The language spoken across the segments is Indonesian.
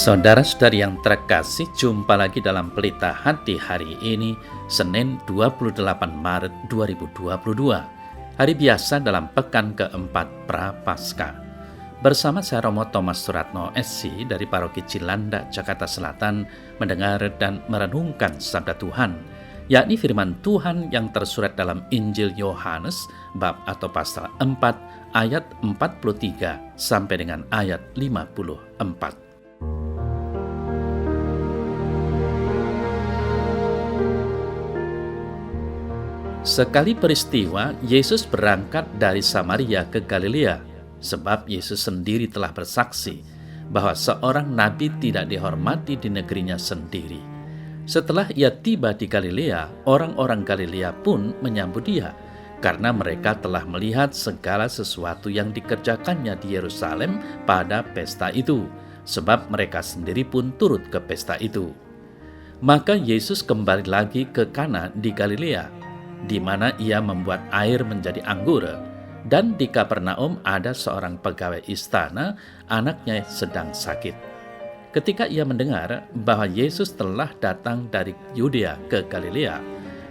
Saudara-saudari yang terkasih, jumpa lagi dalam Pelita Hati hari ini, Senin 28 Maret 2022, hari biasa dalam pekan keempat Prapaskah. Bersama saya Romo Thomas Suratno SC dari Paroki Cilanda, Jakarta Selatan, mendengar dan merenungkan sabda Tuhan, yakni firman Tuhan yang tersurat dalam Injil Yohanes, bab atau pasal 4, ayat 43 sampai dengan ayat 54. Sekali peristiwa, Yesus berangkat dari Samaria ke Galilea, sebab Yesus sendiri telah bersaksi bahwa seorang nabi tidak dihormati di negerinya sendiri. Setelah ia tiba di Galilea, orang-orang Galilea pun menyambut dia, karena mereka telah melihat segala sesuatu yang dikerjakannya di Yerusalem pada pesta itu, sebab mereka sendiri pun turut ke pesta itu. Maka Yesus kembali lagi ke Kana di Galilea, di mana ia membuat air menjadi anggur, dan di Kapernaum ada seorang pegawai istana, anaknya sedang sakit. Ketika ia mendengar bahwa Yesus telah datang dari Yudea ke Galilea,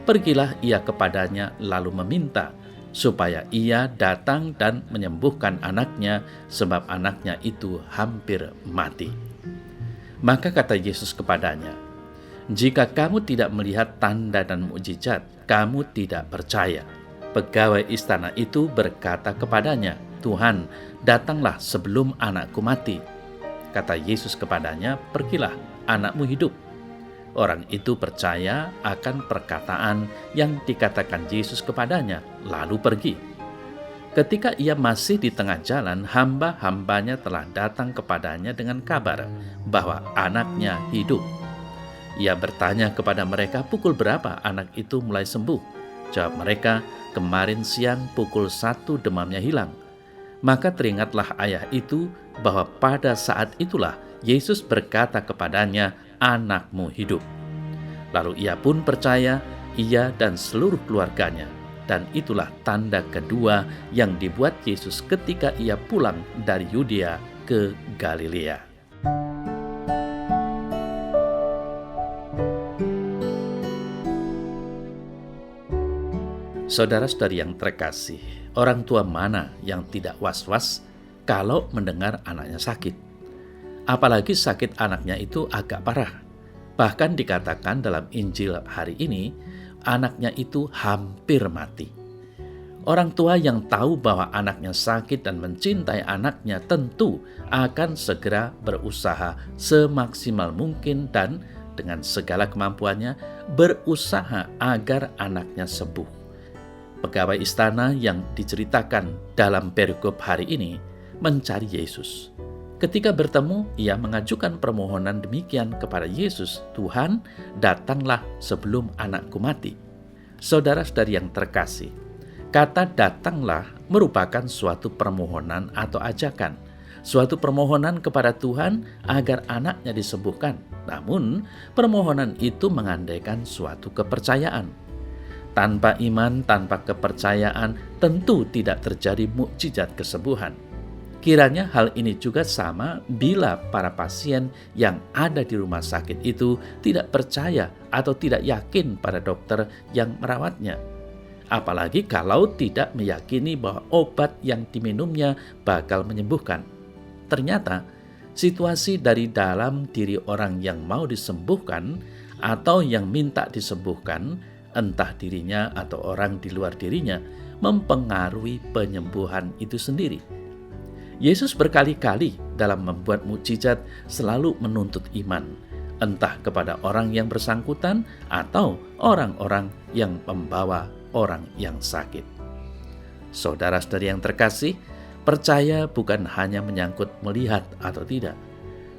pergilah ia kepadanya lalu meminta supaya ia datang dan menyembuhkan anaknya, sebab anaknya itu hampir mati. Maka kata Yesus kepadanya, "Jika kamu tidak melihat tanda dan mukjizat, kamu tidak percaya." Pegawai istana itu berkata kepadanya, "Tuhan, datanglah sebelum anakku mati." Kata Yesus kepadanya, "Pergilah, anakmu hidup." Orang itu percaya akan perkataan yang dikatakan Yesus kepadanya, lalu pergi. Ketika ia masih di tengah jalan, hamba-hambanya telah datang kepadanya dengan kabar bahwa anaknya hidup. Ia bertanya kepada mereka, "Pukul berapa anak itu mulai sembuh?" Jawab mereka, "Kemarin siang pukul 1 demamnya hilang." Maka teringatlah ayah itu bahwa pada saat itulah Yesus berkata kepadanya, "Anakmu hidup." Lalu ia pun percaya, ia dan seluruh keluarganya. Dan itulah tanda kedua yang dibuat Yesus ketika ia pulang dari Yudea ke Galilea. Saudara-saudari yang terkasih, orang tua mana yang tidak was-was kalau mendengar anaknya sakit? Apalagi sakit anaknya itu agak parah. Bahkan dikatakan dalam Injil hari ini, anaknya itu hampir mati. Orang tua yang tahu bahwa anaknya sakit dan mencintai anaknya tentu akan segera berusaha semaksimal mungkin dan dengan segala kemampuannya berusaha agar anaknya sembuh. Pegawai istana yang diceritakan dalam perikop hari ini mencari Yesus. Ketika bertemu, ia mengajukan permohonan demikian kepada Yesus, "Tuhan, datanglah sebelum anakku mati." Saudara-saudari yang terkasih, kata "datanglah" merupakan suatu permohonan atau ajakan, suatu permohonan kepada Tuhan agar anaknya disembuhkan. Namun, permohonan itu mengandaikan suatu kepercayaan. Tanpa iman, tanpa kepercayaan, tentu tidak terjadi mukjizat kesembuhan. Kiranya hal ini juga sama bila para pasien yang ada di rumah sakit itu tidak percaya atau tidak yakin pada dokter yang merawatnya. Apalagi kalau tidak meyakini bahwa obat yang diminumnya bakal menyembuhkan. Ternyata, situasi dari dalam diri orang yang mau disembuhkan atau yang minta disembuhkan, entah dirinya atau orang di luar dirinya, mempengaruhi penyembuhan itu sendiri. Yesus berkali-kali dalam membuat mukjizat selalu menuntut iman, entah kepada orang yang bersangkutan atau orang-orang yang membawa orang yang sakit. Saudara-saudari yang terkasih, percaya bukan hanya menyangkut melihat atau tidak.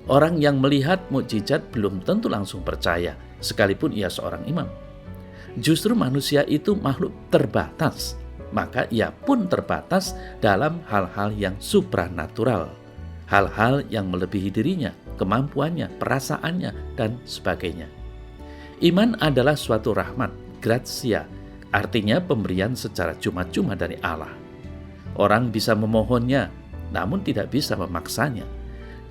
Orang yang melihat mukjizat belum tentu langsung percaya, sekalipun ia seorang imam. Justru manusia itu makhluk terbatas, maka ia pun terbatas dalam hal-hal yang supranatural, hal-hal yang melebihi dirinya, kemampuannya, perasaannya, dan sebagainya. Iman adalah suatu rahmat, gratia, artinya pemberian secara cuma-cuma dari Allah. Orang bisa memohonnya, namun tidak bisa memaksanya.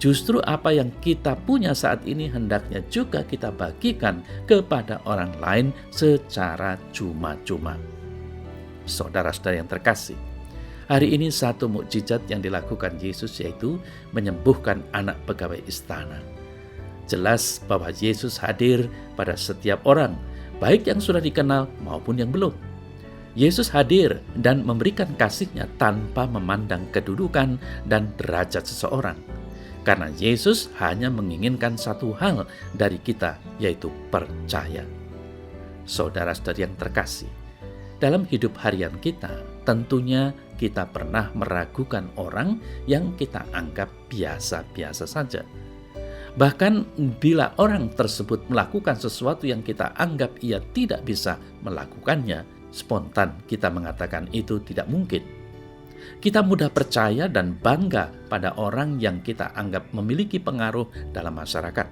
Justru apa yang kita punya saat ini hendaknya juga kita bagikan kepada orang lain secara cuma-cuma. Saudara-saudara yang terkasih, hari ini satu mukjizat yang dilakukan Yesus yaitu menyembuhkan anak pegawai istana. Jelas bahwa Yesus hadir pada setiap orang, baik yang sudah dikenal maupun yang belum. Yesus hadir dan memberikan kasih-Nya tanpa memandang kedudukan dan derajat seseorang. Karena Yesus hanya menginginkan satu hal dari kita, yaitu percaya. Saudara-saudari yang terkasih, dalam hidup harian kita, tentunya kita pernah meragukan orang yang kita anggap biasa-biasa saja. Bahkan bila orang tersebut melakukan sesuatu yang kita anggap ia tidak bisa melakukannya, spontan kita mengatakan itu tidak mungkin. Kita mudah percaya dan bangga pada orang yang kita anggap memiliki pengaruh dalam masyarakat.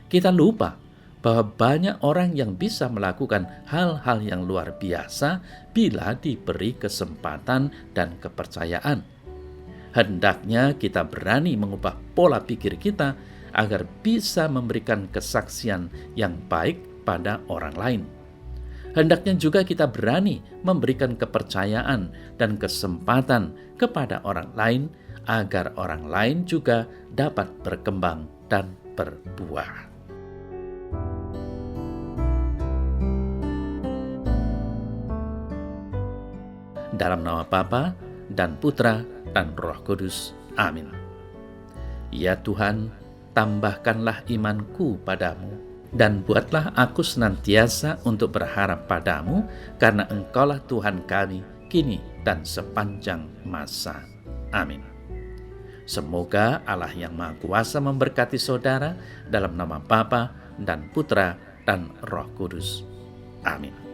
Kita lupa bahwa banyak orang yang bisa melakukan hal-hal yang luar biasa bila diberi kesempatan dan kepercayaan. Hendaknya kita berani mengubah pola pikir kita agar bisa memberikan kesaksian yang baik pada orang lain. Hendaknya juga kita berani memberikan kepercayaan dan kesempatan kepada orang lain agar orang lain juga dapat berkembang dan berbuah. Dalam nama Bapa dan Putra dan Roh Kudus. Amin. Ya Tuhan, tambahkanlah imanku padamu, dan buatlah aku senantiasa untuk berharap padamu, karena Engkaulah Tuhan kami, kini dan sepanjang masa. Amin. Semoga Allah yang Maha Kuasa memberkati saudara dalam nama Bapa dan Putra dan Roh Kudus. Amin.